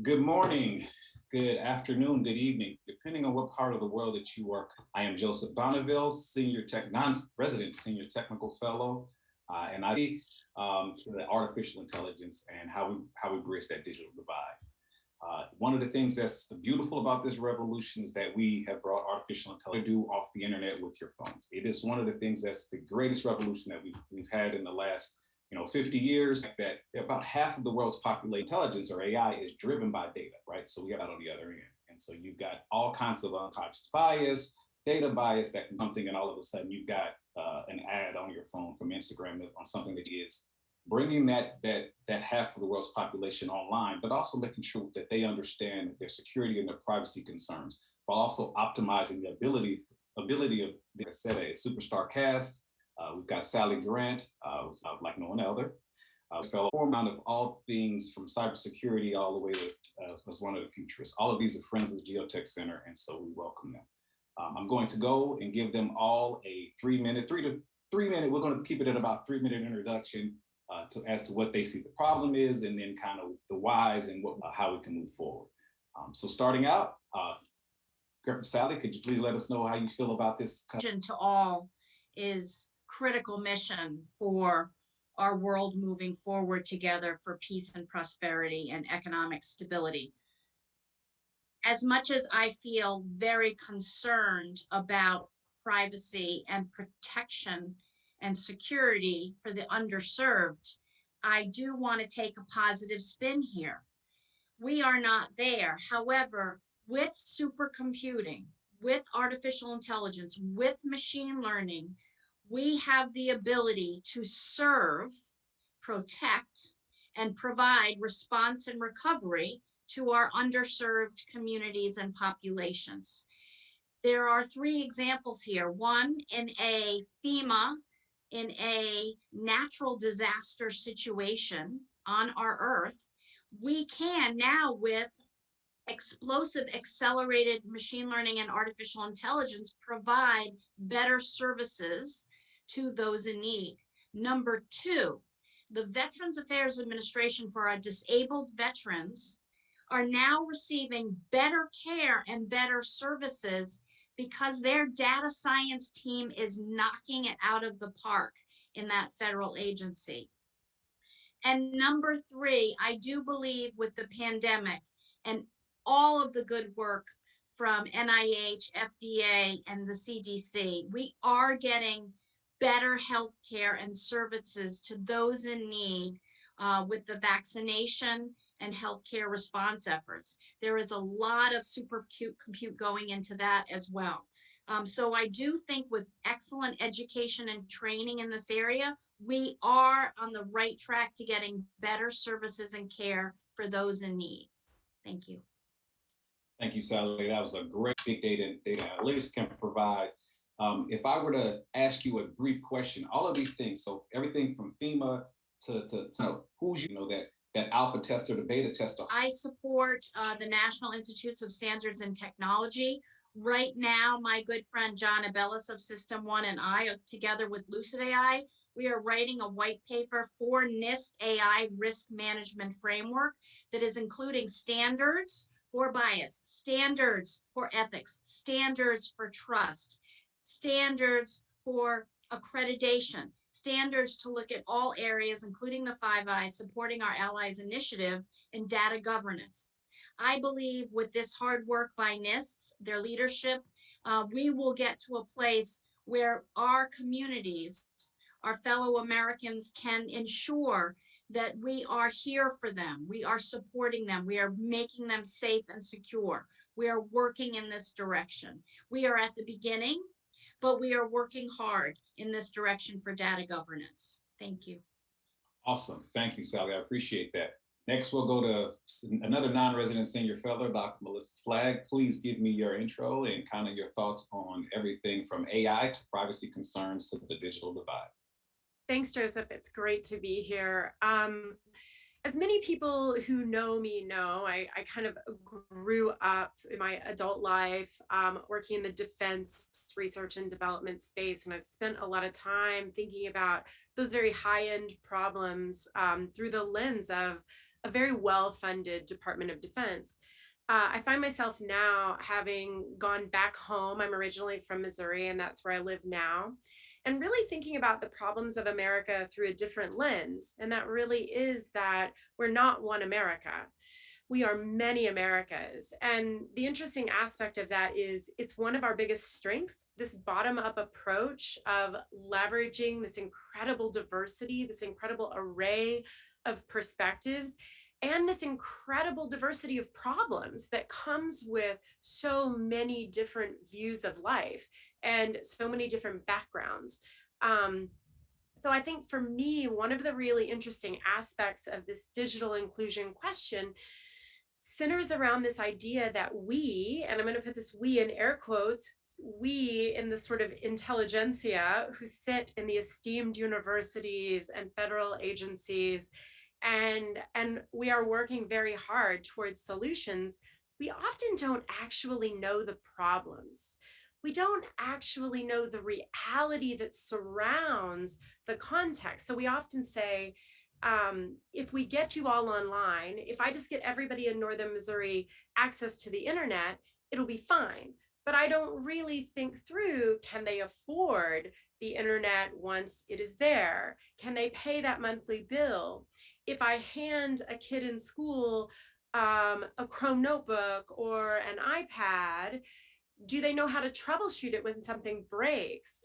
Good morning, good afternoon, good evening, depending on what part of the world that you work. I am Joseph Bonneville, non-resident senior technical fellow, and I to the artificial intelligence and how we bridge that digital divide. One of the things that's beautiful about this revolution is that we have brought artificial intelligence to do off the internet with your phones. It is one of the things that's the greatest revolution that we've had in the last 50 years, that about half of the world's population intelligence or AI is driven by data, right? So we got that on the other end. And so you've got all kinds of unconscious bias, data bias that can something, and all of a sudden you've got an ad on your phone from Instagram on something that is bringing that half of the world's population online, but also making sure that they understand their security and their privacy concerns, while also optimizing the ability of, like I said, a superstar cast. We've got Sally Grant, like no one other. Fellow amount of all things from cybersecurity all the way to was one of the futurists. All of these are friends of the GeoTech Center, and so we welcome them. I'm going to go and give them all a 3 minute. We're going to keep it at about 3 minute introduction as to what they see the problem is, and then kind of the whys and how we can move forward. So starting out, Sally, could you please let us know how you feel about this? To all is critical mission for our world moving forward together for peace and prosperity and economic stability. As much as I feel very concerned about privacy and protection and security for the underserved, I do want to take a positive spin here. We are not there. However, with supercomputing, with artificial intelligence, with machine learning, we have the ability to serve, protect, and provide response and recovery to our underserved communities and populations. There are 3 examples here. One, in a FEMA, in a natural disaster situation on our earth, we can now, with explosive accelerated machine learning and artificial intelligence, provide better services to those in need. Number 2, the Veterans Affairs Administration for our disabled veterans are now receiving better care and better services because their data science team is knocking it out of the park in that federal agency. And number 3, I do believe with the pandemic and all of the good work from NIH, FDA, and the CDC, we are getting better health care and services to those in need with the vaccination and healthcare response efforts. There is a lot of compute going into that as well. So I do think with excellent education and training in this area, we are on the right track to getting better services and care for those in need. Thank you. Thank you, Sally. That was a great big data analytics can provide. If I were to ask you a brief question, all of these things, so everything from FEMA to who's that alpha tester, the beta tester. I support the National Institutes of Standards and Technology. Right now, my good friend John Abellis of System 1 and I, together with Lucid AI, we are writing a white paper for Nist AI risk management framework that is including standards for bias, standards for ethics, standards for trust, standards for accreditation, standards to look at all areas, including the 5 Eyes, supporting our allies initiative in data governance. I believe with this hard work by NIST, their leadership, we will get to a place where our communities, our fellow Americans, can ensure that we are here for them. We are supporting them. We are making them safe and secure. We are working in this direction. We are at the beginning, but we are working hard in this direction for data governance. Thank you. Awesome. Thank you, Sally. I appreciate that. Next, we'll go to another non-resident senior fellow, Dr. Melissa Flagg. Please give me your intro and kind of your thoughts on everything from AI to privacy concerns to the digital divide. Thanks, Joseph. It's great to be here. As many people who know me know, I kind of grew up in my adult life working in the defense research and development space, and I've spent a lot of time thinking about those very high-end problems through the lens of a very well-funded Department of Defense. I find myself now having gone back home. I'm originally from Missouri, and that's where I live now. And really thinking about the problems of America through a different lens. And that really is that we're not one America. We are many Americas. And the interesting aspect of that is it's one of our biggest strengths, this bottom-up approach of leveraging this incredible diversity, this incredible array of perspectives, and this incredible diversity of problems that comes with so many different views of life and so many different backgrounds. So I think for me, one of the really interesting aspects of this digital inclusion question centers around this idea that we, and I'm going to put this we in air quotes, we in the sort of intelligentsia who sit in the esteemed universities and federal agencies, and we are working very hard towards solutions, we often don't actually know the problems. We don't actually know the reality that surrounds the context. So we often say, if we get you all online, if I just get everybody in Northern Missouri access to the internet, it'll be fine. But I don't really think through, can they afford the internet once it is there? Can they pay that monthly bill? If I hand a kid in school a Chrome notebook or an iPad, do they know how to troubleshoot it when something breaks?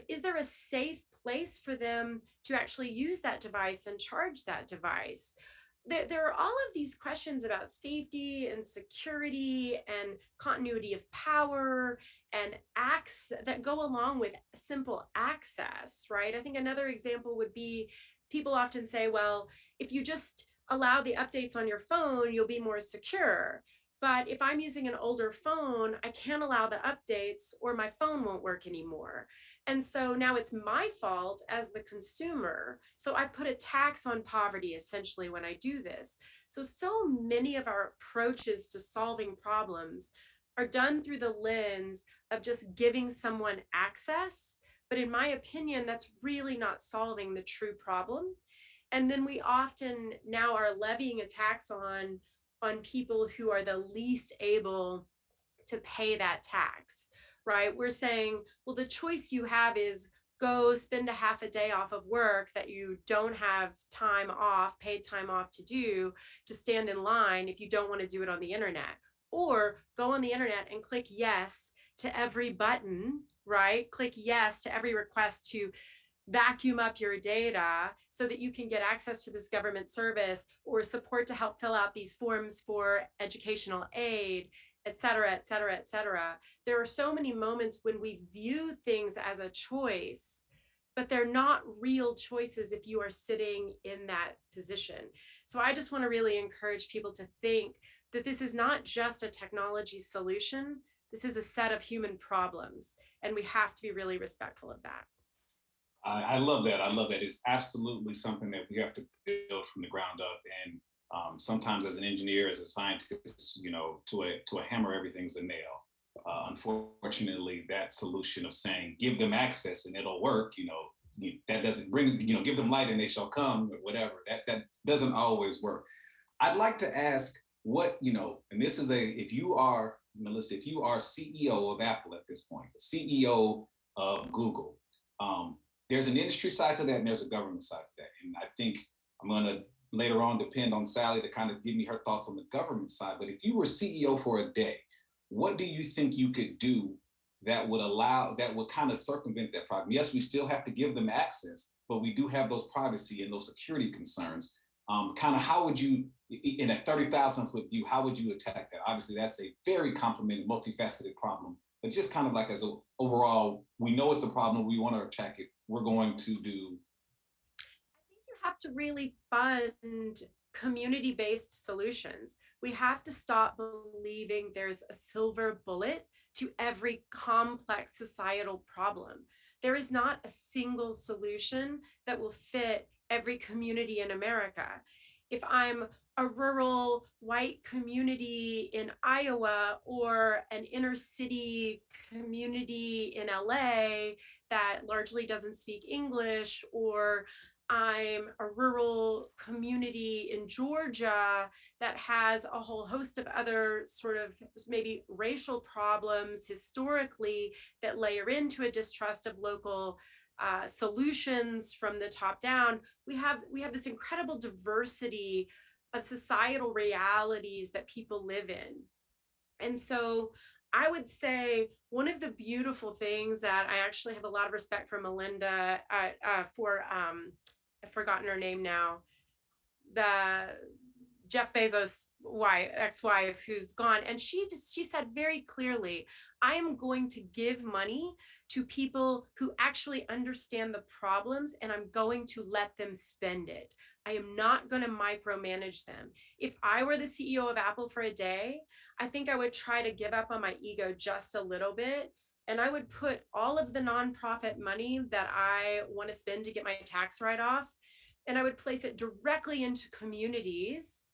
Is there a safe place for them to actually use that device and charge that device? There are all of these questions about safety and security and continuity of power and acts that go along with simple access, right? I think another example would be, people often say, well, if you just allow the updates on your phone, you'll be more secure. But if I'm using an older phone, I can't allow the updates or my phone won't work anymore. And so now it's my fault as the consumer. So I put a tax on poverty essentially when I do this. So many of our approaches to solving problems are done through the lens of just giving someone access. But in my opinion, that's really not solving the true problem. And then we often now are levying a tax on people who are the least able to pay that tax, right? We're saying, well, the choice you have is go spend a half a day off of work that you don't have time off, paid time off to do, to stand in line if you don't want to do it on the internet. Or go on the internet and click yes to every button, right? Click yes to every request to vacuum up your data so that you can get access to this government service or support to help fill out these forms for educational aid, et cetera, et cetera, et cetera. There are so many moments when we view things as a choice, but they're not real choices if you are sitting in that position. So I just want to really encourage people to think that this is not just a technology solution. This is a set of human problems, and we have to be really respectful of that. I love that. I love that. It's absolutely something that we have to build from the ground up. And sometimes, as an engineer, as a scientist, to a hammer, everything's a nail. Unfortunately, that solution of saying give them access and it'll work, that doesn't bring, give them light and they shall come, or whatever. That doesn't always work. I'd like to ask what, and this is if you are, Melissa, if you are CEO of Apple at this point, the CEO of Google, there's an industry side to that and there's a government side to that. And I think I'm going to later on depend on Sally to kind of give me her thoughts on the government side. But if you were CEO for a day, what do you think you could do that would kind of circumvent that problem? Yes, we still have to give them access, but we do have those privacy and those security concerns. Kind of how would you, in a 30,000-foot view, how would you attack that? Obviously, that's a very complicated, multifaceted problem. But just kind of like as an overall, we know it's a problem, we want to attack it, we're going to do. I think you have to really fund community-based solutions. We have to stop believing there's a silver bullet to every complex societal problem. There is not a single solution that will fit every community in America. If I'm a rural white community in Iowa or an inner city community in LA that largely doesn't speak English, or I'm a rural community in Georgia that has a whole host of other sort of maybe racial problems historically that layer into a distrust of local solutions from the top down. We have this incredible diversity of societal realities that people live in. And so I would say one of the beautiful things that I actually have a lot of respect for Melinda for, I've forgotten her name now, the Jeff Bezos' ex-wife who's gone, and she said very clearly, I am going to give money to people who actually understand the problems, and I'm going to let them spend it. I am not going to micromanage them. If I were the CEO of Apple for a day, I think I would try to give up on my ego just a little bit, and I would put all of the nonprofit money that I want to spend to get my tax write-off, and I would place it directly into communities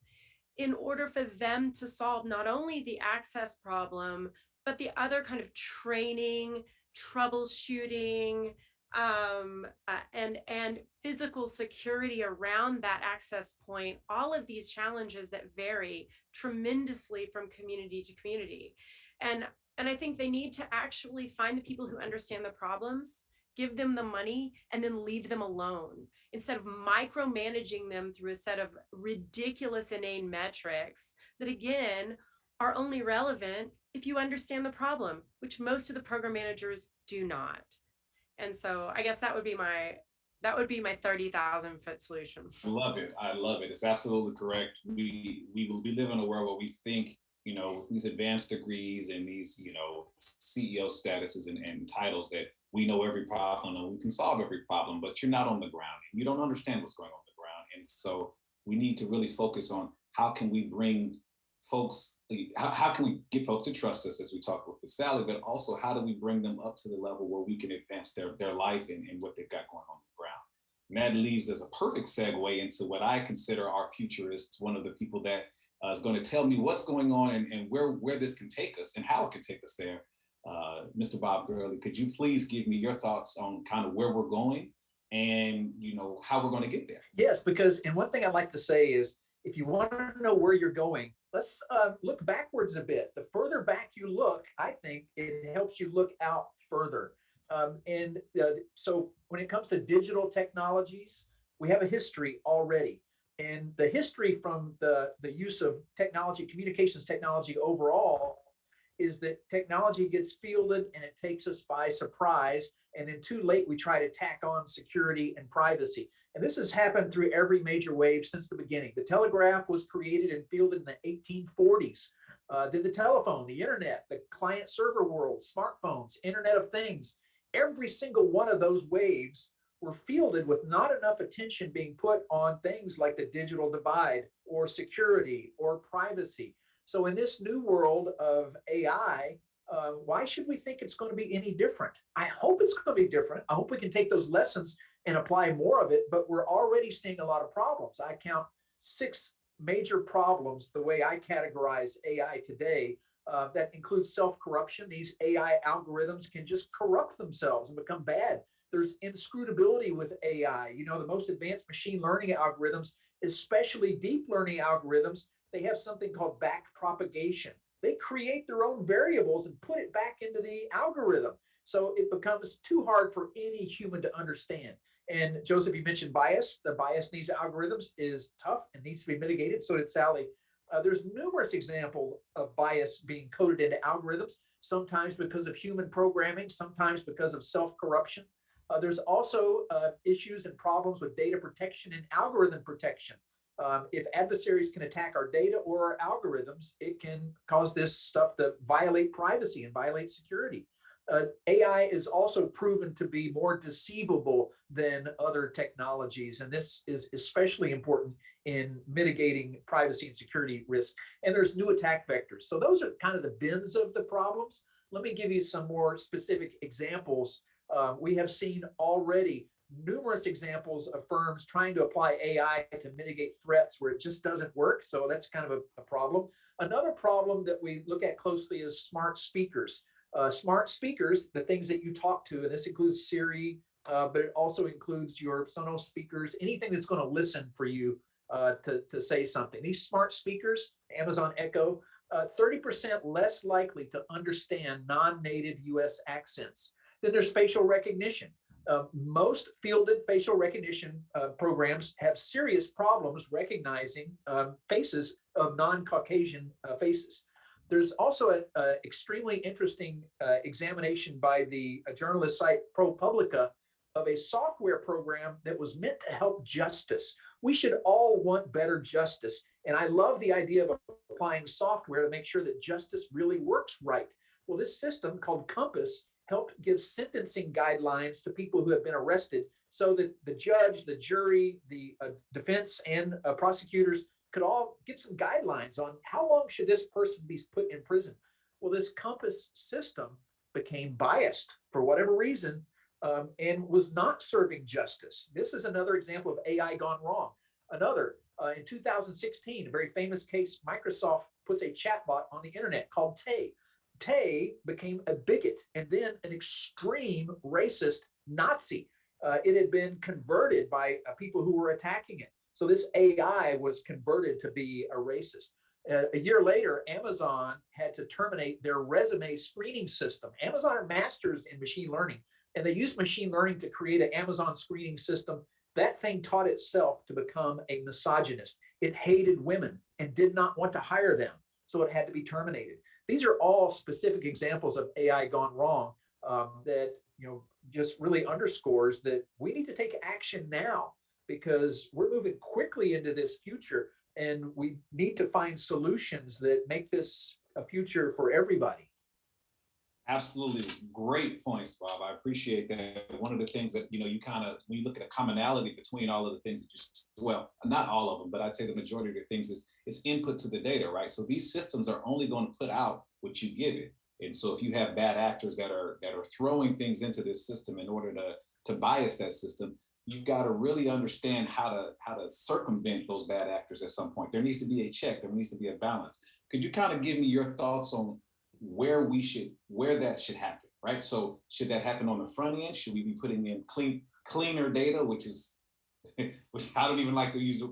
in order for them to solve not only the access problem, but the other kind of training, troubleshooting, and physical security around that access point, all of these challenges that vary tremendously from community to community. And I think they need to actually find the people who understand the problems, give them the money, and then leave them alone instead of micromanaging them through a set of ridiculous, inane metrics that, again, are only relevant if you understand the problem, which most of the program managers do not. And so I guess that would be my 30,000-foot solution. I love it. I love it. It's absolutely correct. We live in a world where we think, you know, these advanced degrees and these, you know, CEO statuses and titles that we know every problem and we can solve every problem, but you're not on the ground. You don't understand what's going on the ground. And so we need to really focus on how can we bring folks, how can we get folks to trust us, as we talked with Sally, but also how do we bring them up to the level where we can advance their life and what they've got going on the ground. And that leaves as a perfect segue into what I consider our futurist, one of the people that is going to tell me what's going on and where this can take us and how it can take us there. Mr. Bob Gurley, could you please give me your thoughts on kind of where we're going and, you know, how we're going to get there? Yes, because, and one thing I'd like to say is, if you want to know where you're going, let's look backwards a bit. The further back you look, I think it helps you look out further. So when it comes to digital technologies, we have a history already. And the history from the use of technology, communications technology overall, is that technology gets fielded and it takes us by surprise. And then too late, we try to tack on security and privacy. And this has happened through every major wave since the beginning. The telegraph was created and fielded in the 1840s. Then the telephone, the internet, the client server world, smartphones, Internet of Things, every single one of those waves were fielded with not enough attention being put on things like the digital divide or security or privacy. So in this new world of AI, why should we think it's going to be any different? I hope it's going to be different. I hope we can take those lessons and apply more of it, but we're already seeing a lot of problems. I count 6 major problems the way I categorize AI today. That includes self-corruption. These AI algorithms can just corrupt themselves and become bad. There's inscrutability with AI. You know, the most advanced machine learning algorithms, especially deep learning algorithms, they have something called back propagation. They create their own variables and put it back into the algorithm. So it becomes too hard for any human to understand. And Joseph, you mentioned bias. The bias in these algorithms is tough and needs to be mitigated. So did Sally. There's numerous examples of bias being coded into algorithms, sometimes because of human programming, sometimes because of self-corruption. There's also issues and problems with data protection and algorithm protection. If adversaries can attack our data or our algorithms, it can cause this stuff to violate privacy and violate security. AI is also proven to be more deceivable than other technologies, and this is especially important in mitigating privacy and security risk. And there's new attack vectors. So those are kind of the bins of the problems. Let me give you some more specific examples. We have seen already numerous examples of firms trying to apply AI to mitigate threats where it just doesn't work. So that's kind of a problem. Another problem that we look at closely is smart speakers. Smart speakers, the things that you talk to, and this includes Siri, but it also includes your Sonos speakers, anything that's going to listen for you to say something. These smart speakers, Amazon Echo, 30% less likely to understand non-native US accents. Then there's facial recognition. Most fielded facial recognition programs have serious problems recognizing faces of non-Caucasian faces. There's also an extremely interesting examination by the journalist site ProPublica of a software program that was meant to help justice. We should all want better justice. And I love the idea of applying software to make sure that justice really works right. Well, this system called Compass helped give sentencing guidelines to people who have been arrested so that the judge, the jury, the defense, and prosecutors could all get some guidelines on how long should this person be put in prison. Well, this Compass system became biased for whatever reason, and was not serving justice. This is another example of AI gone wrong. Another, in 2016, a very famous case, Microsoft puts a chatbot on the internet called Tay. Tay became a bigot and then an extreme racist Nazi. It had been converted by people who were attacking it. So this AI was converted to be a racist. A year later, Amazon had to terminate their resume screening system. Amazon are masters in machine learning, and they used machine learning to create an Amazon screening system. That thing taught itself to become a misogynist. It hated women and did not want to hire them, so it had to be terminated. These are all specific examples of AI gone wrong that just really underscores that we need to take action now, because we're moving quickly into this future, and we need to find solutions that make this a future for everybody. Absolutely. Great points, Bob. I appreciate that. One of the things that, you kind of, when you look at a commonality between all of the things that well, not all of them, but I'd say the majority of the things is input to the data, right? So these systems are only going to put out what you give it. And so if you have bad actors that are throwing things into this system in order to bias that system, you've got to really understand how to circumvent those bad actors at some point. There needs to be a check. There needs to be a balance. Could you kind of give me your thoughts on where that should happen, right? So should that happen on the front end? Should we be putting in cleaner data, which I don't even like to use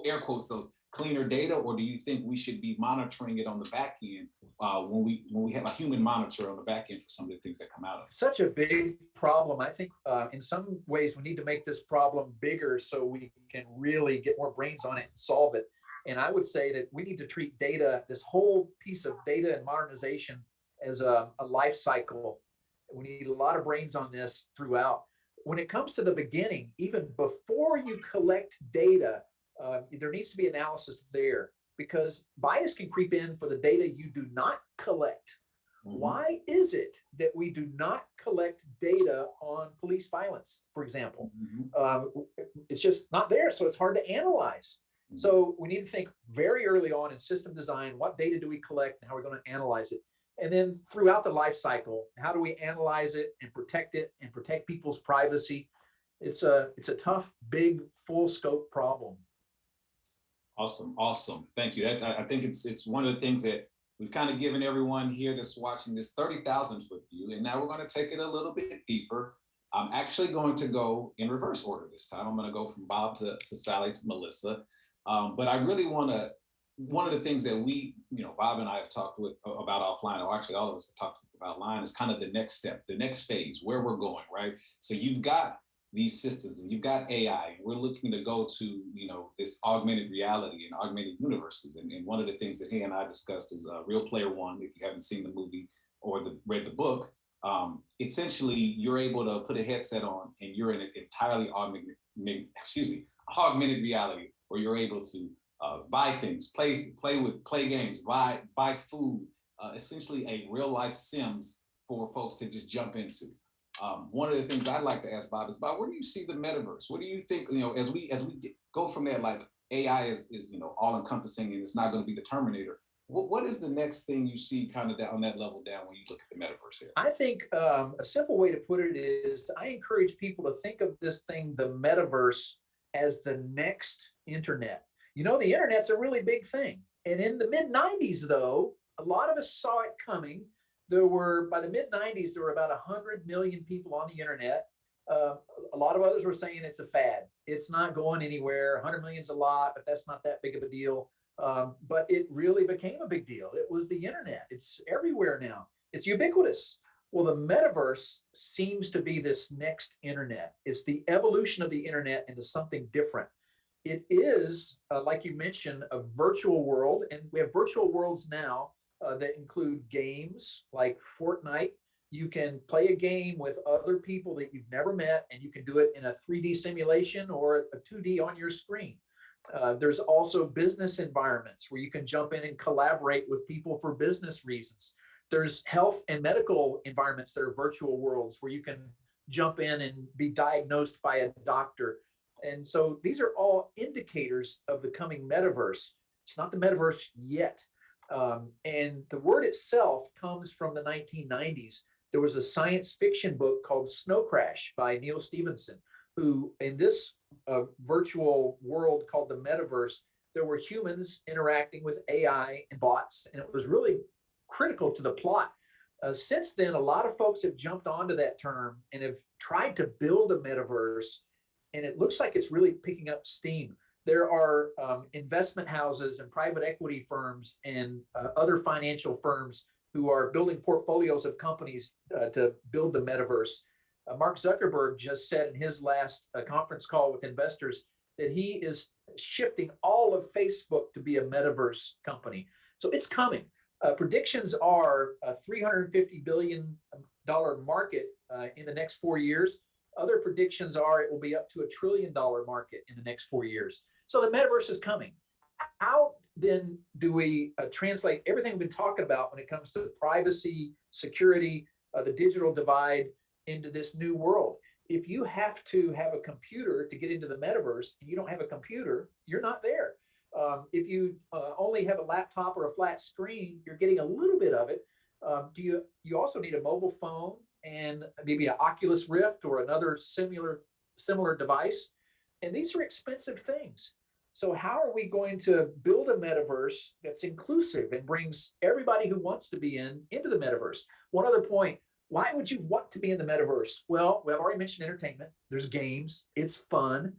air quotes, those cleaner data, or do you think we should be monitoring it on the back end when we have a human monitor on the back end for some of the things that come out of it? Such a big problem. I think in some ways we need to make this problem bigger so we can really get more brains on it and solve it. And I would say that we need to treat data, this whole piece of data and modernization, as a life cycle. We need a lot of brains on this throughout. When it comes to the beginning, even before you collect data, there needs to be analysis there, because bias can creep in for the data you do not collect. Mm-hmm. Why is it that we do not collect data on police violence, for example? Mm-hmm. It's just not there, so it's hard to analyze. Mm-hmm. So we need to think very early on in system design, what data do we collect and how we're going to analyze it? And then throughout the life cycle, how do we analyze it and protect people's privacy? It's a tough, big, full scope problem. Awesome. Thank you. I think it's one of the things that we've kind of given everyone here that's watching this 30,000 foot view, and now we're going to take it a little bit deeper. I'm actually going to go in reverse order this time. I'm going to go from Bob to Sally to Melissa. But I really want to, one of the things that we, Bob and I have talked about offline, or actually all of us have talked about online, is kind of the next step, the next phase, where we're going, right? So you've got these systems and you've got AI, and we're looking to go to, this augmented reality and augmented universes. And one of the things that he and I discussed is Real Player One. If you haven't seen the movie or read the book, essentially you're able to put a headset on and you're in an entirely augmented reality, where you're able to buy things, play games, buy food, essentially a real life Sims for folks to just jump into. One of the things I'd like to ask Bob is, Bob, where do you see the metaverse? What do you think, as we go from there, like AI is all encompassing and it's not going to be the Terminator. What is the next thing you see kind of on that level down when you look at the metaverse here? I think a simple way to put it is, I encourage people to think of this thing, the metaverse, as the next internet. The internet's a really big thing. And in the mid-90s, though, a lot of us saw it coming. By the mid-90s, there were about 100 million people on the internet. Uh, a lot of others were saying it's a fad. It's not going anywhere. 100 million's a lot, but that's not that big of a deal. But it really became a big deal. It was the internet. It's everywhere now. It's ubiquitous. Well, the metaverse seems to be this next internet. It's the evolution of the internet into something different. It is, like you mentioned, a virtual world, and we have virtual worlds now that include games like Fortnite. You can play a game with other people that you've never met, and you can do it in a 3D simulation or a 2D on your screen. There's also business environments where you can jump in and collaborate with people for business reasons. There's health and medical environments that are virtual worlds where you can jump in and be diagnosed by a doctor. And so these are all indicators of the coming metaverse. It's not the metaverse yet. And the word itself comes from the 1990s. There was a science fiction book called Snow Crash by Neil Stephenson, who in this virtual world called the metaverse, there were humans interacting with AI and bots, and it was really critical to the plot. Since then, a lot of folks have jumped onto that term and have tried to build a metaverse, and it looks like it's really picking up steam. There are investment houses and private equity firms and other financial firms who are building portfolios of companies to build the metaverse. Mark Zuckerberg just said in his last conference call with investors that he is shifting all of Facebook to be a metaverse company. So it's coming. Predictions are a $350 billion market in the next 4 years. Other predictions are it will be up to $1 trillion market in the next 4 years. So the metaverse is coming. How then do we translate everything we've been talking about when it comes to privacy, security, the digital divide into this new world? If you have to have a computer to get into the metaverse and you don't have a computer, you're not there. If you only have a laptop or a flat screen, you're getting a little bit of it. You also need a mobile phone and maybe an Oculus Rift or another similar device. And these are expensive things. So how are we going to build a metaverse that's inclusive and brings everybody who wants to be into the metaverse? One other point, why would you want to be in the metaverse? Well, we've already mentioned entertainment. There's games. It's fun.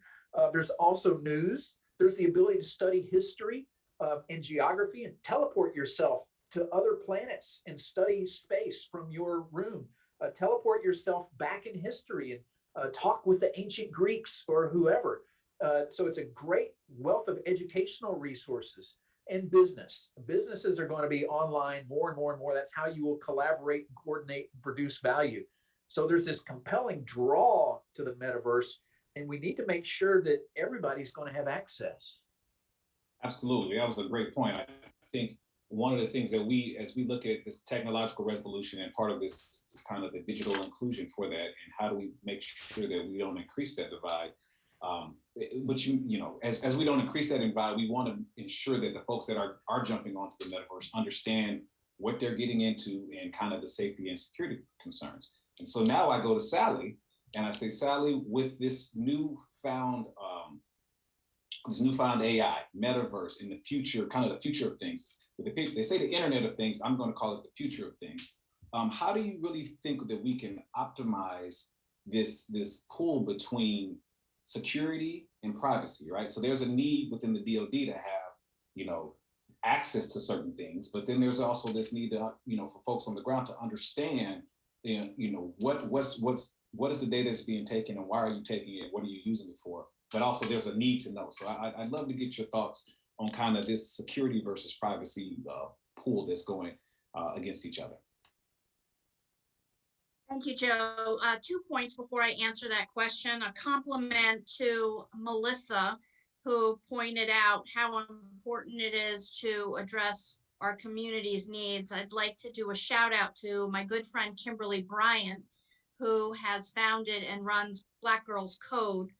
There's also news. There's the ability to study history and geography and teleport yourself to other planets and study space from your room. Teleport yourself back in history and talk with the ancient Greeks or whoever. So it's a great wealth of educational resources and business. Businesses are going to be online more and more and more. That's how you will collaborate and coordinate and produce value. So there's this compelling draw to the metaverse, and we need to make sure that everybody's going to have access. Absolutely. That was a great point. I think one of the things that as we look at this technological revolution, and part of this is kind of the digital inclusion for that, and how do we make sure that we don't increase that divide? But as we don't increase that divide, we want to ensure that the folks that are jumping onto the metaverse understand what they're getting into and kind of the safety and security concerns. And so now I go to Sally and I say, Sally, with this newfound AI, metaverse, in the future, kind of the future of things. They say the Internet of Things. I'm going to call it the future of things. How do you really think that we can optimize this pull between security and privacy, right? So there's a need within the DoD to have, access to certain things, but then there's also this need to, for folks on the ground to understand, what is the data that's being taken and why are you taking it? What are you using it for? But also there's a need to know. So I'd love to get your thoughts on kind of this security versus privacy pool that's going against each other. Thank you, Joe. 2 points before I answer that question. A compliment to Melissa, who pointed out how important it is to address our community's needs. I'd like to do a shout out to my good friend, Kimberly Bryant, who has founded and runs Black Girls Code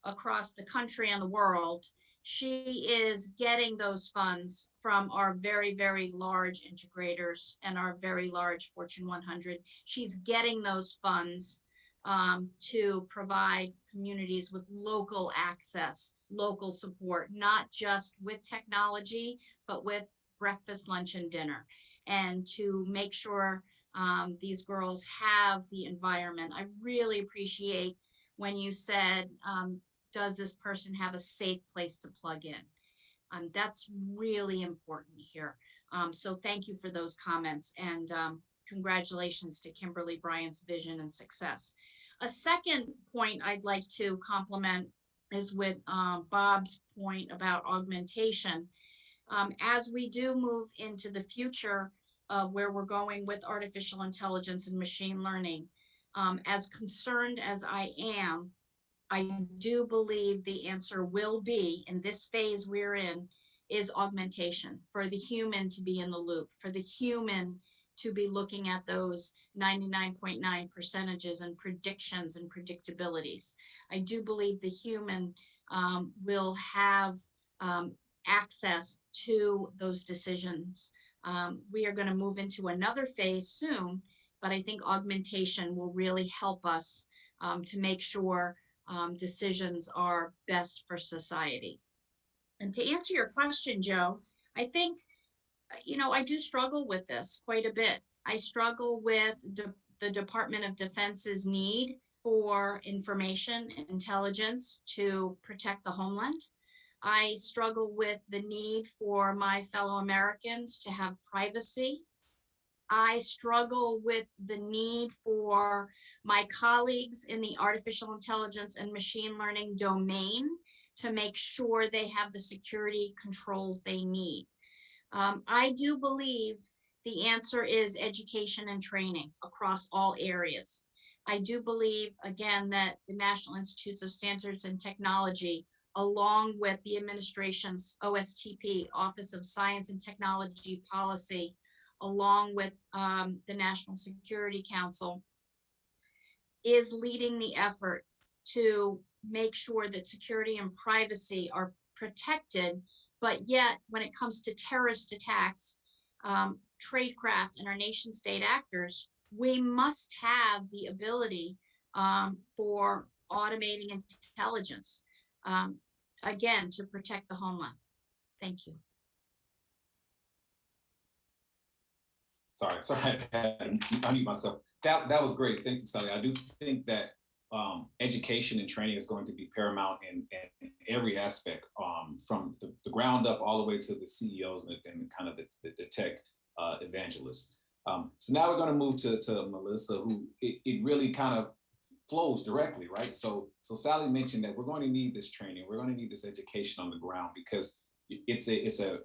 across the country and the world. She is getting those funds from our very, very large integrators and our very large Fortune 100. She's getting those funds to provide communities with local access, local support, not just with technology, but with breakfast, lunch, and dinner, and to make sure these girls have the environment. I really appreciate when you said, does this person have a safe place to plug in? That's really important here. So thank you for those comments, and congratulations to Kimberly Bryant's vision and success. A second point I'd like to compliment is with Bob's point about augmentation. As we do move into the future of where we're going with artificial intelligence and machine learning, as concerned as I am, I do believe the answer will be, in this phase we're in, is augmentation, for the human to be in the loop, for the human to be looking at those 99.9 percentages and predictions and predictabilities. I do believe the human will have access to those decisions. We are going to move into another phase soon, but I think augmentation will really help us to make sure decisions are best for society. And to answer your question, Joe, I think, I do struggle with this quite a bit. I struggle with the Department of Defense's need for information and intelligence to protect the homeland. I struggle with the need for my fellow Americans to have privacy. I struggle with the need for my colleagues in the artificial intelligence and machine learning domain to make sure they have the security controls they need. I do believe the answer is education and training across all areas. I do believe, again, that the National Institutes of Standards and Technology, along with the administration's OSTP, Office of Science and Technology Policy, along with the National Security Council, is leading the effort to make sure that security and privacy are protected. But yet, when it comes to terrorist attacks, tradecraft and our nation state actors, we must have the ability for automating intelligence, again, to protect the homeland. Thank you. Sorry, I had to unmute myself. That was great. Thank you, Sally. I do think that education and training is going to be paramount in every aspect, from the ground up all the way to the CEOs and kind of the tech evangelists. So now we're going to move to Melissa, who it really kind of flows directly, right? So Sally mentioned that we're going to need this training, we're going to need this education on the ground, because it's a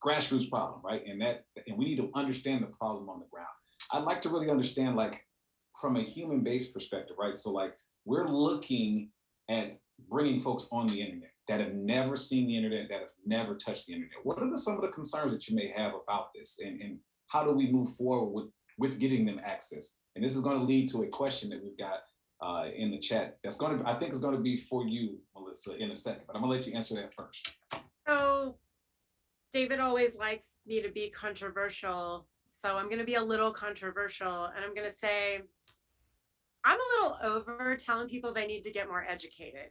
grassroots problem, right? And we need to understand the problem on the ground. I'd like to really understand, like, from a human-based perspective, right? So, like, we're looking at bringing folks on the internet that have never seen the internet, that have never touched the internet. What are some of the concerns that you may have about this, and how do we move forward with getting them access? And this is going to lead to a question that we've got in the chat. That's going to, I think, is going to be for you, Melissa, in a second. But I'm going to let you answer that first. So David always likes me to be controversial. So I'm going to be a little controversial, and I'm going to say I'm a little over telling people they need to get more educated.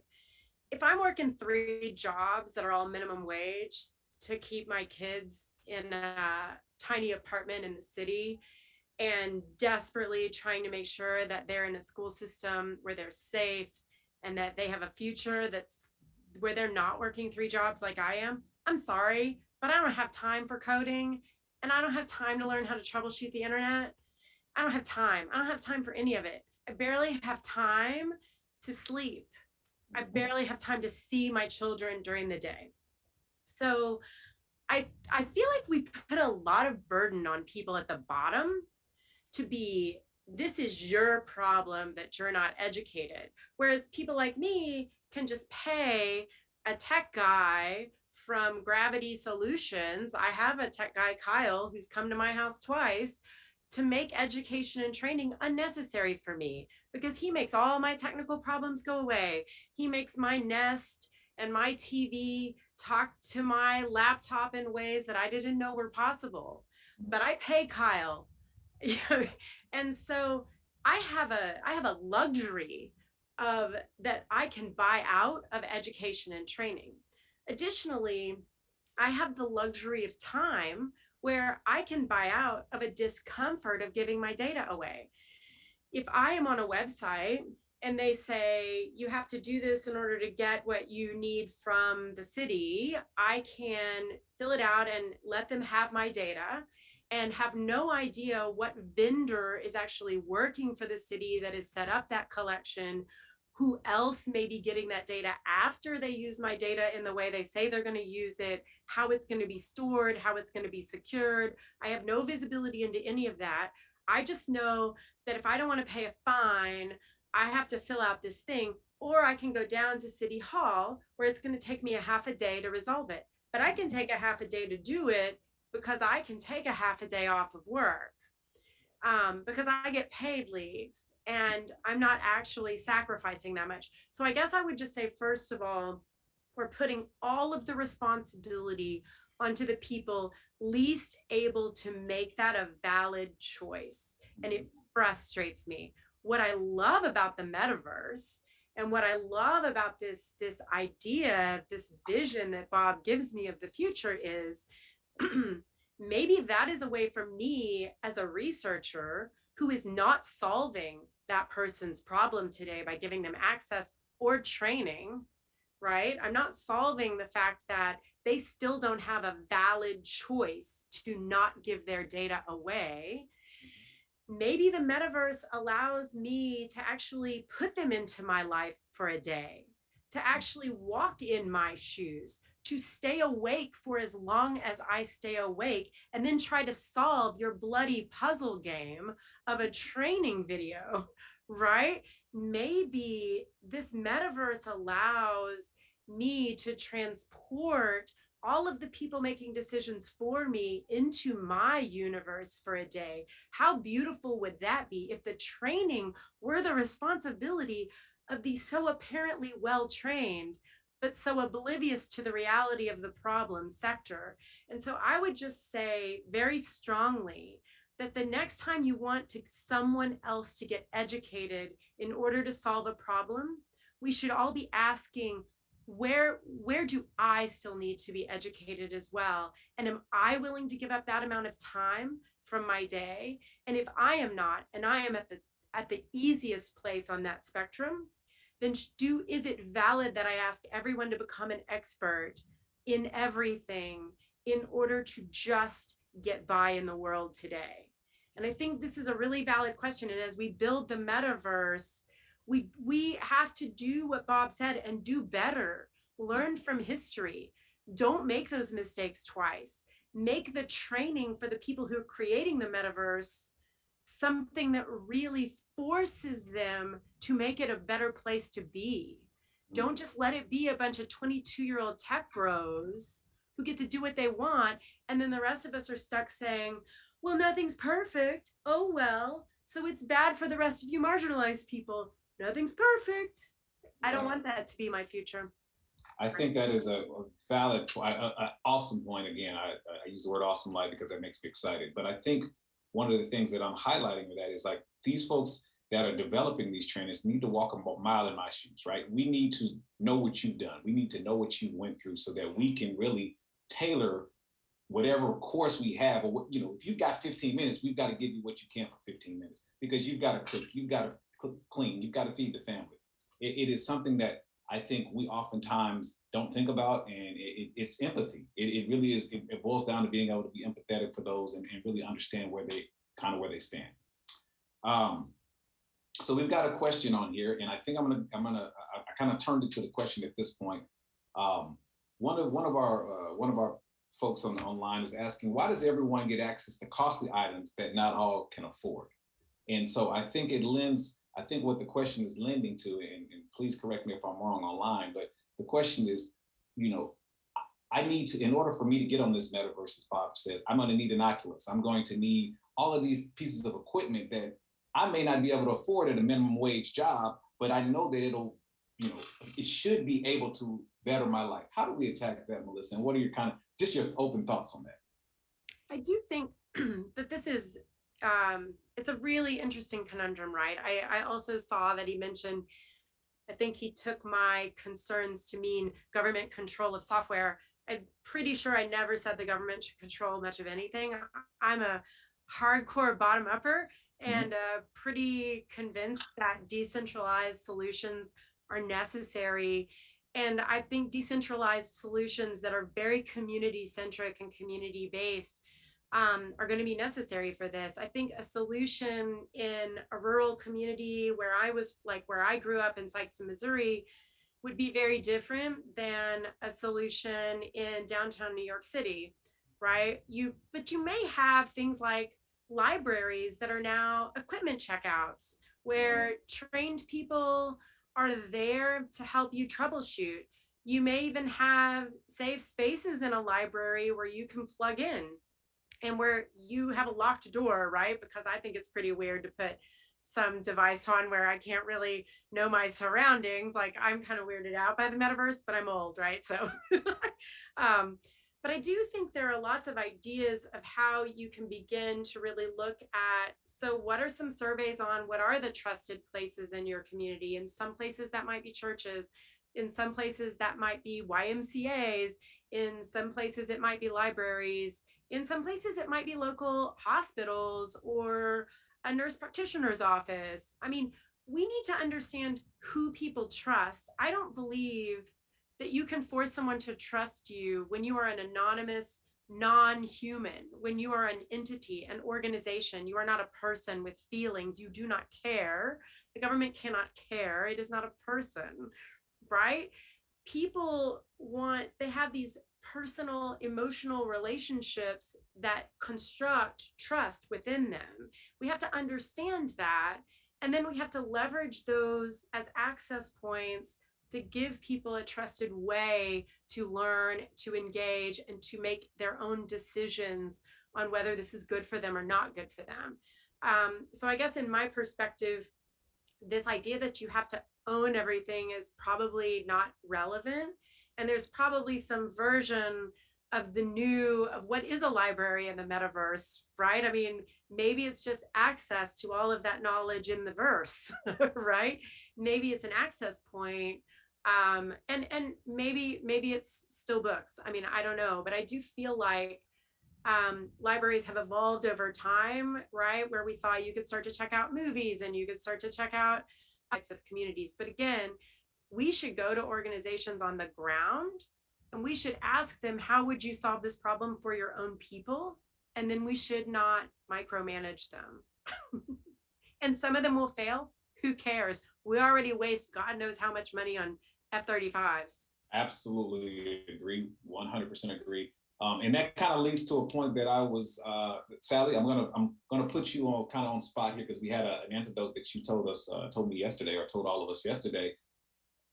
If I'm working 3 jobs that are all minimum wage to keep my kids in a tiny apartment in the city, and desperately trying to make sure that they're in a school system where they're safe and that they have a future that's where they're not working 3 jobs like I am, I'm sorry, but I don't have time for coding, and I don't have time to learn how to troubleshoot the internet. I don't have time. I don't have time for any of it. I barely have time to sleep. I barely have time to see my children during the day. So I feel like we put a lot of burden on people at the bottom to be, this is your problem that you're not educated. Whereas people like me can just pay a tech guy from Gravity Solutions. I have a tech guy, Kyle, who's come to my house twice, to make education and training unnecessary for me, because he makes all my technical problems go away. He makes my Nest and my TV talk to my laptop in ways that I didn't know were possible. But I pay Kyle. And so I have a luxury of that I can buy out of education and training. Additionally, I have the luxury of time where I can buy out of a discomfort of giving my data away. If I am on a website and they say, you have to do this in order to get what you need from the city, I can fill it out and let them have my data and have no idea what vendor is actually working for the city that has set up that collection, who else may be getting that data after they use my data in the way they say they're going to use it, how it's going to be stored, how it's going to be secured. I have no visibility into any of that. I just know that if I don't want to pay a fine, I have to fill out this thing, or I can go down to City Hall where it's going to take me a half a day to resolve it. But I can take a half a day to do it because I can take a half a day off of work, because I get paid leave and I'm not actually sacrificing that much. So I guess I would just say, first of all, we're putting all of the responsibility onto the people least able to make that a valid choice. And it frustrates me. What I love about the metaverse and what I love about this idea, this vision that Bob gives me of the future is maybe that is a way for me as a researcher who is not solving that person's problem today by giving them access or training, right? I'm not solving the fact that they still don't have a valid choice to not give their data away. Maybe the metaverse allows me to actually put them into my life for a day, to actually walk in my shoes, to stay awake for as long as I stay awake, and then try to solve your bloody puzzle game of a training video, right? Maybe this metaverse allows me to transport all of the people making decisions for me into my universe for a day. How beautiful would that be if the training were the responsibility of the so apparently well-trained, but so oblivious to the reality of the problem sector? And so I would just say very strongly that the next time you want someone else to get educated in order to solve a problem, we should all be asking, where do I still need to be educated as well? And am I willing to give up that amount of time from my day? And if I am not, and I am at the easiest place on that spectrum, then is it valid that I ask everyone to become an expert in everything in order to just get by in the world today? And I think this is a really valid question. And as we build the metaverse, we have to do what Bob said and do better. Learn from history. Don't make those mistakes twice. Make the training for the people who are creating the metaverse something that really forces them to make it a better place to be. Don't just let it be a bunch of 22-year-old tech bros who get to do what they want, and then the rest of us are stuck saying, well, nothing's perfect. Oh, well, so it's bad for the rest of you marginalized people. Nothing's perfect. I don't want that to be my future. I think that is a valid, awesome point. Again, I use the word awesome light because that makes me excited. But I think one of the things that I'm highlighting with that is like these folks that are developing these trainers need to walk a mile in my shoes, right? We need to know what you've done. We need to know what you went through so that we can really tailor whatever course we have. Or, you know, if you've got 15 minutes, we've got to give you what you can for 15 minutes because you've got to cook, you've got to clean, you've got to feed the family. It is something that I think we oftentimes don't think about, and it's empathy. It really is. It boils down to being able to be empathetic for those and really understand where they stand. So we've got a question on here, and I think I kind of turned it to the question at this point. One of our folks online is asking, why does everyone get access to costly items that not all can afford? And so I think what the question is lending to, and please correct me if I'm wrong online, but the question is, you know, I need to, in order for me to get on this metaverse, as Bob says, I'm going to need an Oculus. I'm going to need all of these pieces of equipment that I may not be able to afford at a minimum wage job, but I know that it should be able to better my life. How do we attack that, Melissa? And what are your your open thoughts on that? I do think that this is, it's a really interesting conundrum, right? I also saw that he mentioned, I think he took my concerns to mean government control of software. I'm pretty sure I never said the government should control much of anything. I'm a hardcore bottom upper and pretty convinced that decentralized solutions are necessary. And I think decentralized solutions that are very community centric and community based are going to be necessary for this. I think a solution in a rural community where where I grew up in Sikeston, Missouri, would be very different than a solution in downtown New York City, right? But you may have things like libraries that are now equipment checkouts where trained people are there to help you troubleshoot. You may even have safe spaces in a library where you can plug in and where you have a locked door, right? Because I think it's pretty weird to put some device on where I can't really know my surroundings. Like I'm kind of weirded out by the metaverse, but I'm old, right? So, but I do think there are lots of ideas of how you can begin to really look at, so what are some surveys on what are the trusted places in your community? In some places that might be churches, in some places that might be YMCAs, in some places it might be libraries, in some places it might be local hospitals or a nurse practitioner's office. I mean, we need to understand who people trust. I don't believe that you can force someone to trust you when you are an anonymous non-human, when you are an entity, an organization. You are not a person with feelings. You do not care. The government cannot care. It is not a person, right? People they have these personal emotional relationships that construct trust within them. We have to understand that, and then we have to leverage those as access points to give people a trusted way to learn, to engage, and to make their own decisions on whether this is good for them or not good for them. So I guess in my perspective, this idea that you have to own everything is probably not relevant. And there's probably some version of what is a library in the metaverse, right? I mean, maybe it's just access to all of that knowledge in the verse, right? Maybe it's an access point. And maybe it's still books. I mean, I don't know, but I do feel like libraries have evolved over time, right? Where we saw you could start to check out movies and you could start to check out types of communities. But again, we should go to organizations on the ground and we should ask them, how would you solve this problem for your own people? And then we should not micromanage them. And some of them will fail. Who cares? We already waste God knows how much money on F-35s. Absolutely agree. 100% agree. And that kind of leads to a point that I was, Sally, I'm gonna put you on kind of on spot here because we had an anecdote that you told me yesterday, or told all of us yesterday,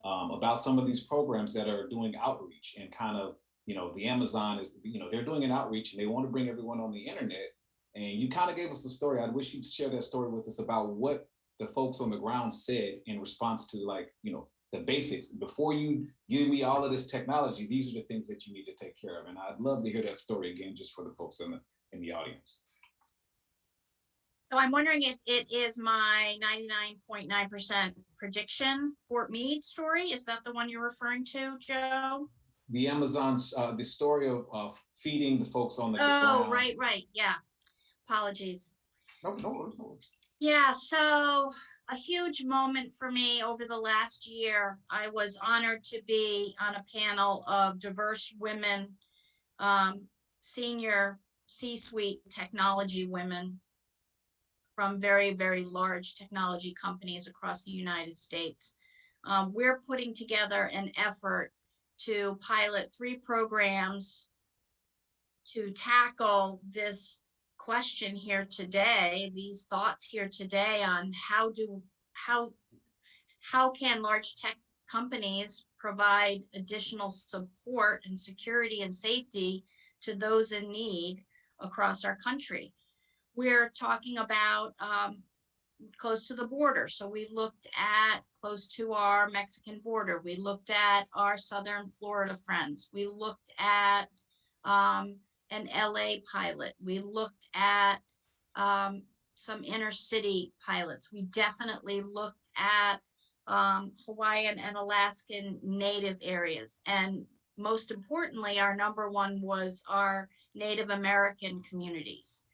about some of these programs that are doing outreach, and kind of, the Amazon is, they're doing an outreach and they want to bring everyone on the internet. And you kind of gave us a story. I wish you'd share that story with us about what the folks on the ground said in response to, like, the basics. Before you give me all of this technology, these are the things that you need to take care of. And I'd love to hear that story again, just for the folks in the audience. So I'm wondering if it is my 99.9% prediction Fort Meade story. Is that the one you're referring to, Joe? The Amazon's, the story of feeding the folks on the ground. ground. Right. Yeah. Apologies. No worries. Yeah, so a huge moment for me over the last year. I was honored to be on a panel of diverse women, senior C-suite technology women from very, very large technology companies across the United States. We're putting together an effort to pilot 3 programs to tackle this question here today, these thoughts here today on how can large tech companies provide additional support and security and safety to those in need across our country. We're talking about close to the border. So we looked at close to our Mexican border. We looked at our Southern Florida friends. We looked at an LA pilot. We looked at some inner city pilots. We definitely looked at Hawaiian and Alaskan Native areas. And most importantly, our number one was our Native American communities.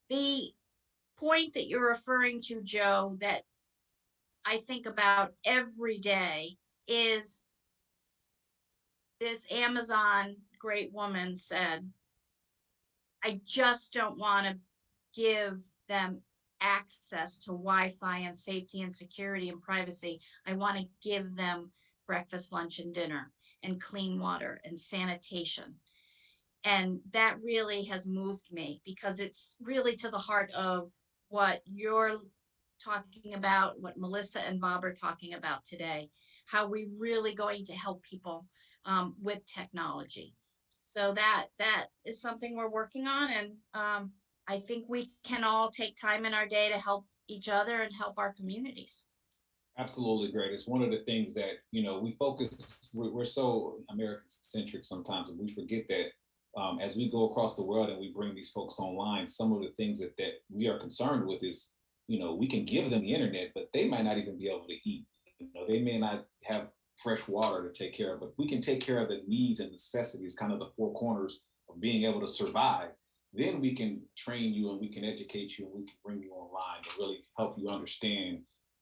The point that you're referring to, Joe, that I think about every day is this Amazon great woman said, I just don't want to give them access to Wi-Fi and safety and security and privacy. I want to give them breakfast, lunch, and dinner and clean water and sanitation. And that really has moved me because it's really to the heart of what you're talking about, what Melissa and Bob are talking about today, how we really going to help people with technology. So that is something we're working on, and I think we can all take time in our day to help each other and help our communities. Absolutely great. It's one of the things that, we focus, we're so American centric sometimes, and we forget that as we go across the world and we bring these folks online, some of the things that we are concerned with is, we can give them the internet, but they might not even be able to eat. They may not have fresh water to take care of, but we can take care of the needs and necessities, kind of the four corners of being able to survive. Then we can train you and we can educate you and we can bring you online to really help you understand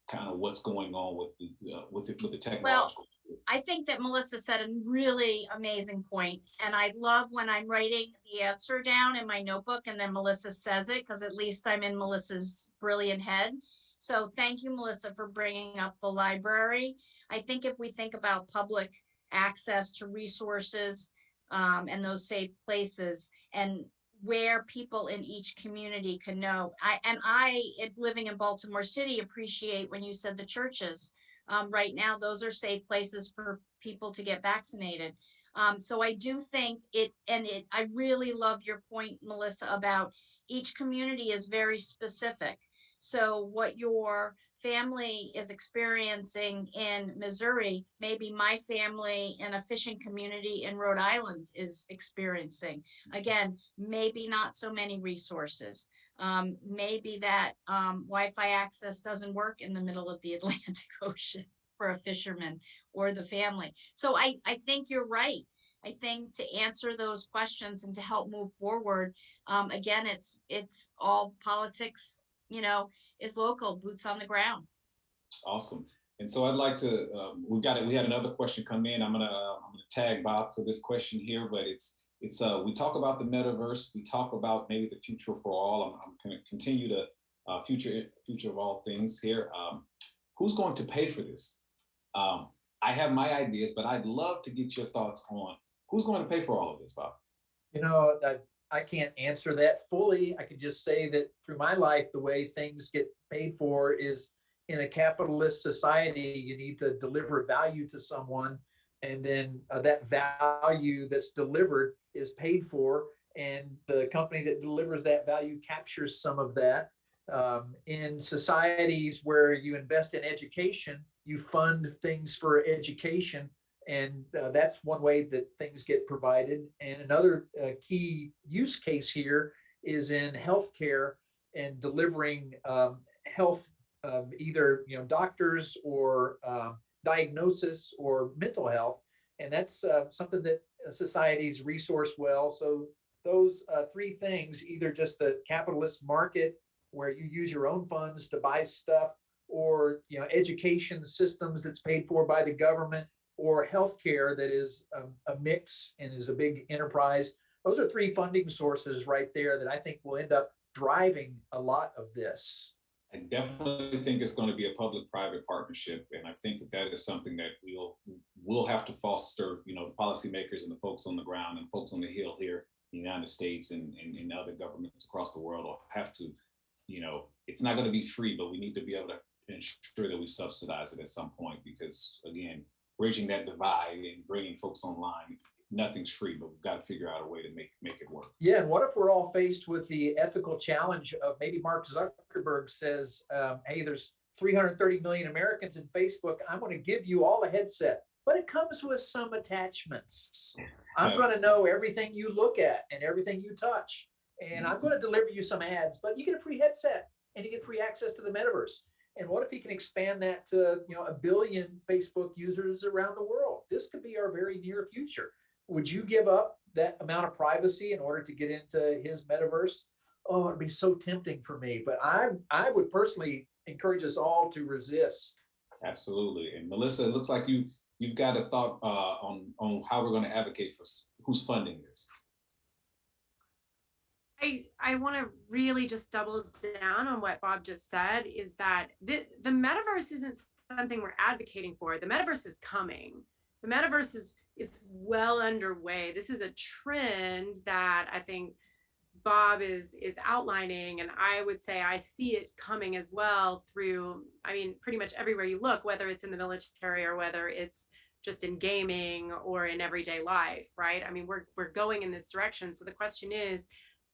kind of what's going on with the technological. Well, I think that Melissa said a really amazing point, and I love when I'm writing the answer down in my notebook and then Melissa says it, because at least I'm in Melissa's brilliant head. So thank you, Melissa, for bringing up the library. I think if we think about public access to resources and those safe places, and where people in each community can know. I living in Baltimore City, appreciate when you said the churches. Right now, those are safe places for people to get vaccinated. So I do think I really love your point, Melissa, about each community is very specific. So what your family is experiencing in Missouri, maybe my family in a fishing community in Rhode Island is experiencing. Again, maybe not so many resources. Maybe that Wi-Fi access doesn't work in the middle of the Atlantic Ocean for a fisherman or the family. So I think you're right. I think to answer those questions and to help move forward, again, it's all politics, is local, boots on the ground. Awesome. And so I'd like to, we had another question come in. I'm gonna tag Bob for this question here, but it's we talk about the metaverse, we talk about maybe the future for all. I'm going to continue to future of all things here. Who's going to pay for this? I have my ideas, but I'd love to get your thoughts on who's going to pay for all of this, Bob. I can't answer that fully. I could just say that through my life, the way things get paid for is in a capitalist society, you need to deliver value to someone, and then that value that's delivered is paid for, and the company that delivers that value captures some of that. In societies where you invest in education, you fund things for education, and that's one way that things get provided. And another key use case here is in healthcare and delivering health, either doctors or diagnosis or mental health, and that's something that societies resource well. So those three things, either just the capitalist market where you use your own funds to buy stuff, or education systems that's paid for by the government, or healthcare that is a mix and is a big enterprise. Those are three funding sources right there that I think will end up driving a lot of this. I definitely think it's going to be a public-private partnership, and I think that is something that we'll have to foster. The policymakers and the folks on the ground and folks on the Hill here in the United States and in other governments across the world will have to. It's not going to be free, but we need to be able to ensure that we subsidize it at some point, because again, bridging that divide and bringing folks online, nothing's free, but we've got to figure out a way to make it work. Yeah, and what if we're all faced with the ethical challenge of maybe Mark Zuckerberg says, hey, there's 330 million Americans in Facebook. I'm going to give you all a headset, but it comes with some attachments. I'm going to know everything you look at and everything you touch, and I'm going to deliver you some ads, but you get a free headset and you get free access to the metaverse. And what if he can expand that to 1 billion Facebook users around the world? This could be our very near future. Would you give up that amount of privacy in order to get into his metaverse? oh, it'd be so tempting for me. But I would personally encourage us all to resist. Absolutely. And Melissa, it looks like you've got a thought on how we're going to advocate for who's funding this. I want to really just double down on what Bob just said, is that the metaverse isn't something we're advocating for. The metaverse is coming. The metaverse is well underway. This is a trend that I think Bob is outlining, and I would say I see it coming as well through, I mean, pretty much everywhere you look, whether it's in the military or whether it's just in gaming or in everyday life, right? I mean, we're going in this direction. So the question is,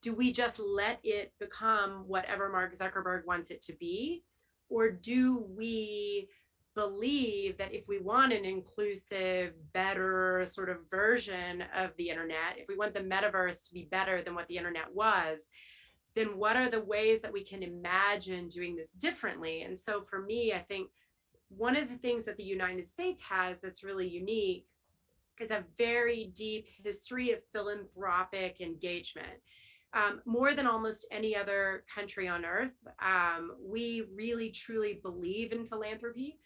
do we just let it become whatever Mark Zuckerberg wants it to be? Or do we believe that if we want an inclusive, better sort of version of the internet, if we want the metaverse to be better than what the internet was, then what are the ways that we can imagine doing this differently? And so for me, I think one of the things that the United States has that's really unique is a very deep history of philanthropic engagement. More than almost any other country on earth, we really truly believe in philanthropy.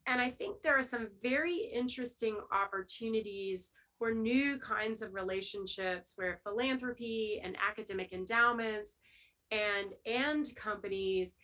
And I think there are some very interesting opportunities for new kinds of relationships where philanthropy and academic endowments and companies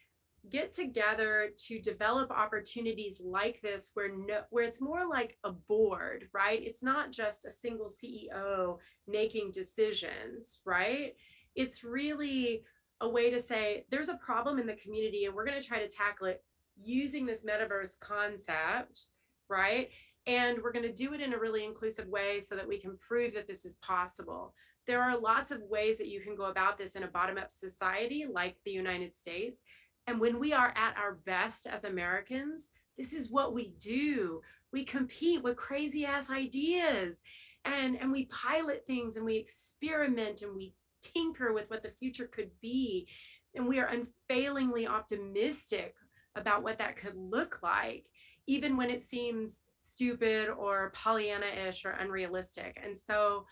get together to develop opportunities like this, where it's more like a board, right? It's not just a single CEO making decisions, right? It's really a way to say there's a problem in the community and we're going to try to tackle it using this metaverse concept, right? And we're going to do it in a really inclusive way so that we can prove that this is possible. There are lots of ways that you can go about this in a bottom-up society like the United States. And when we are at our best as Americans, this is what we do. We compete with crazy ass ideas and we pilot things and we experiment and we tinker with what the future could be. And we are unfailingly optimistic about what that could look like, even when it seems stupid or Pollyanna-ish or unrealistic. And so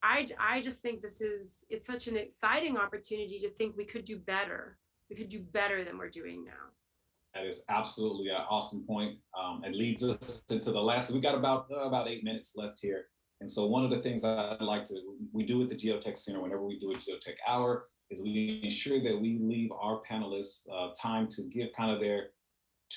I just think it's such an exciting opportunity to think we could do better. We could do better than we're doing now. That is absolutely an awesome point. It leads us into the last, we got about 8 minutes left here. And so one of the things we do at the GeoTech Center whenever we do a GeoTech hour is we ensure that we leave our panelists time to give kind of their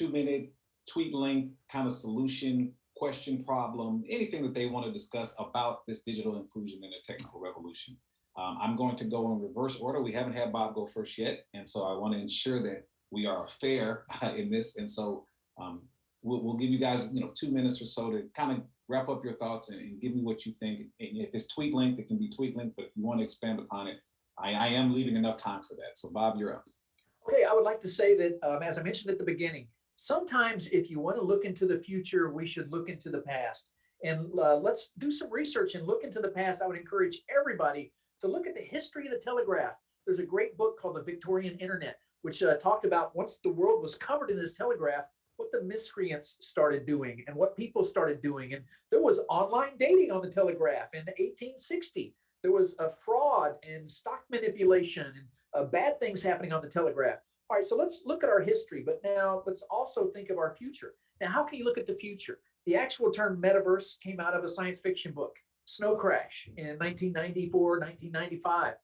2-minute tweet length kind of solution, question, problem, anything that they want to discuss about this digital inclusion and the technical revolution. I'm going to go in reverse order. We haven't had Bob go first yet. And so I want to ensure that we are fair in this. And so we'll give you guys 2 minutes or so to kind of wrap up your thoughts and give me what you think. And if it's tweet length, it can be tweet length, but if you want to expand upon it, I am leaving enough time for that. So Bob, you're up. Okay, I would like to say that, as I mentioned at the beginning, sometimes if you want to look into the future, we should look into the past. And let's do some research and look into the past. I would encourage everybody to look at the history of the telegraph. There's a great book called The Victorian Internet, which talked about once the world was covered in this telegraph, what the miscreants started doing and what people started doing. And there was online dating on the telegraph in 1860. There was a fraud and stock manipulation and bad things happening on the telegraph. All right, so let's look at our history, but now let's also think of our future. Now, how can you look at the future? The actual term metaverse came out of a science fiction book, Snow Crash, in 1994, 1995.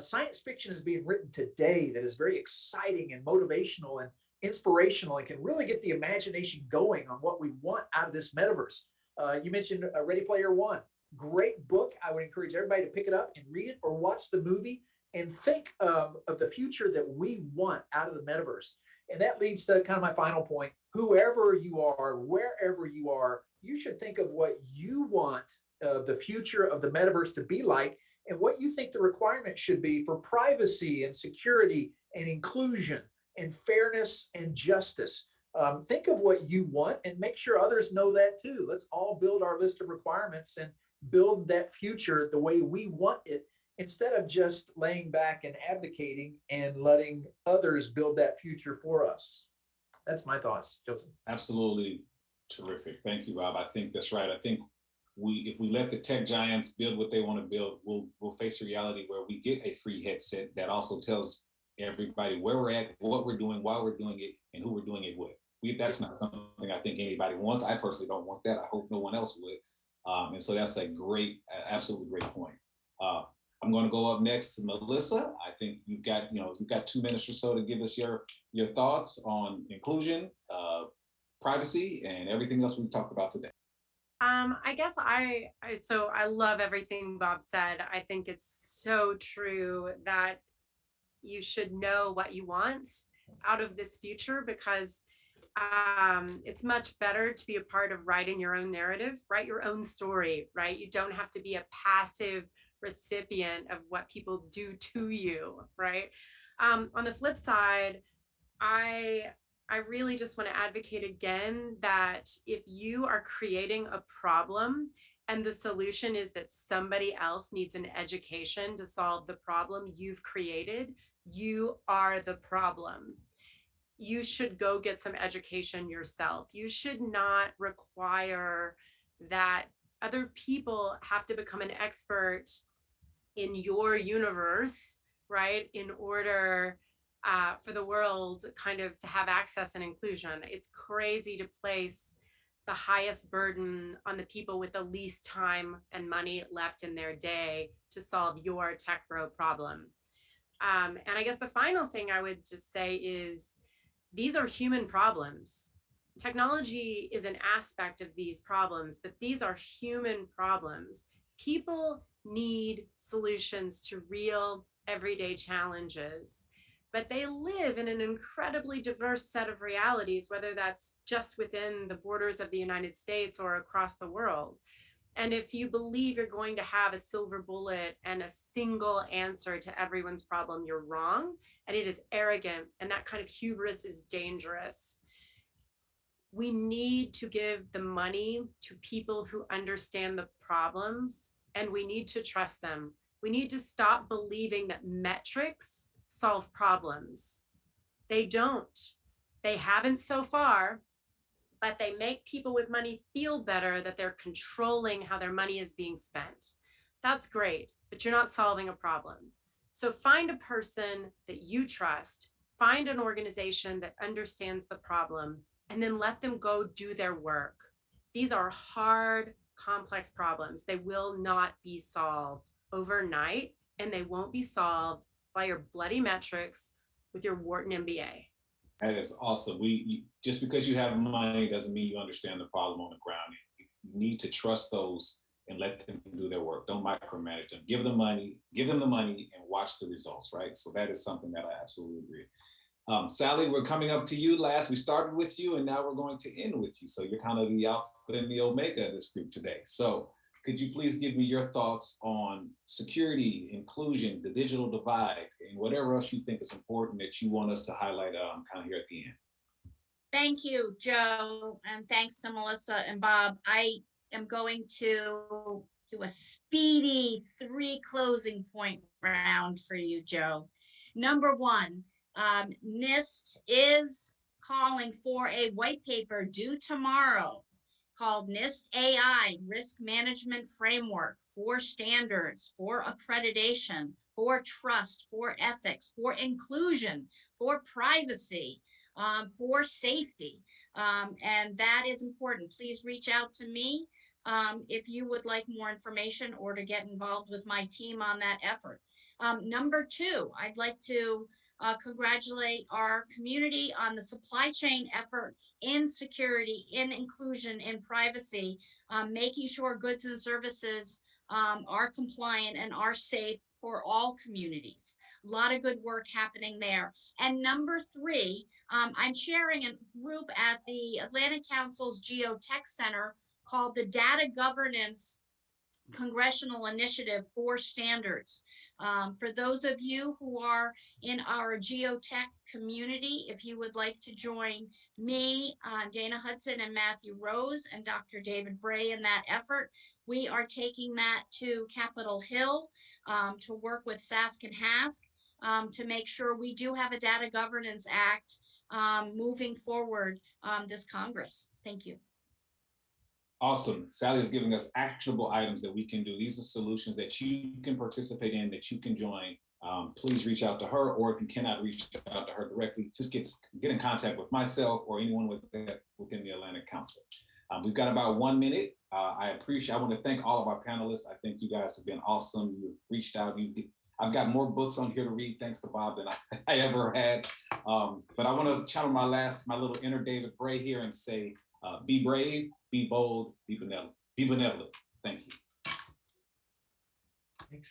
Science fiction is being written today that is very exciting and motivational and inspirational and can really get the imagination going on what we want out of this metaverse. You mentioned Ready Player One. Great book. I would encourage everybody to pick it up and read it or watch the movie and think of the future that we want out of the metaverse. And that leads to kind of my final point. Whoever you are, wherever you are, you should think of what you want the future of the metaverse to be like and what you think the requirements should be for privacy and security and inclusion and fairness and justice. Think of what you want and make sure others know that too. Let's all build our list of requirements and build that future the way we want it, instead of just laying back and abdicating and letting others build that future for us. That's my thoughts, Joseph. Absolutely terrific. Thank you, Rob. I think that's right. I think if we let the tech giants build what they want to build, we'll face a reality where we get a free headset that also tells everybody where we're at, what we're doing, why we're doing it, and who we're doing it with. That's not something I think anybody wants. I personally don't want that. I hope no one else would. And so that's a great, absolutely great point. I'm going to go up next to Melissa. I think you've got 2 minutes or so to give us your thoughts on inclusion, privacy, and everything else we've talked about today. I guess I love everything Bob said. I think it's so true that you should know what you want out of this future, because it's much better to be a part of writing your own narrative, write your own story, right? You don't have to be a passive recipient of what people do to you, right? On the flip side, I really just want to advocate again that if you are creating a problem and the solution is that somebody else needs an education to solve the problem you've created, you are the problem. You should go get some education yourself. You should not require that other people have to become an expert in your universe, right, in order for the world kind of to have access and inclusion. It's crazy to place the highest burden on the people with the least time and money left in their day to solve your tech bro problem. And I guess the final thing I would just say is these are human problems. Technology is an aspect of these problems, but these are human problems. People need solutions to real everyday challenges, but they live in an incredibly diverse set of realities, whether that's just within the borders of the United States or across the world. And if you believe you're going to have a silver bullet and a single answer to everyone's problem, you're wrong. And it is arrogant. And that kind of hubris is dangerous. We need to give the money to people who understand the problems, and we need to trust them. We need to stop believing that metrics solve problems. They don't. They haven't so far, but they make people with money feel better that they're controlling how their money is being spent. That's great, but you're not solving a problem. So find a person that you trust, find an organization that understands the problem, and then let them go do their work. These are hard, complex problems. They will not be solved overnight, and they won't be solved by your bloody metrics with your Wharton MBA. That is awesome. Just because you have money doesn't mean you understand the problem on the ground. You need to trust those and let them do their work. Don't micromanage them. Give them the money and watch the results, right? So that is something that I absolutely agree. Sally, we're coming up to you last. We started with you and now we're going to end with you. So you're kind of the alpha and the omega of this group today. So could you please give me your thoughts on security, inclusion, the digital divide, and whatever else you think is important that you want us to highlight kind of here at the end? Thank you, Joe, and thanks to Melissa and Bob. I am going to do a speedy 3 closing point round for you, Joe. Number 1, Nist is calling for a white paper due tomorrow called Nist AI Risk Management Framework for standards, for accreditation, for trust, for ethics, for inclusion, for privacy, for safety. And that is important. Please reach out to me if you would like more information or to get involved with my team on that effort. Number 2, I'd like to congratulate our community on the supply chain effort in security, in inclusion, in privacy, making sure goods and services are compliant and are safe for all communities. A lot of good work happening there. And number 3, I'm chairing a group at the Atlantic Council's GeoTech Center called the Data Governance Congressional Initiative for Standards. For those of you who are in our GeoTech community, if you would like to join me, Dana Hudson and Matthew Rose and Dr. David Bray in that effort, we are taking that to Capitol Hill to work with Sask and Hask to make sure we do have a Data Governance Act moving forward this Congress. Thank you. Awesome. Sally is giving us actionable items that we can do. These are solutions that you can participate in, that you can join. Please reach out to her, or if you cannot reach out to her directly, just get in contact with myself or anyone within the Atlantic Council. We've got about 1 minute. I want to thank all of our panelists. I think you guys have been awesome. You've reached out. I've got more books on here to read, thanks to Bob, than I ever had. But I want to channel my little inner David Bray here and say, be brave, be bold, be benevolent. Thank you. Thanks.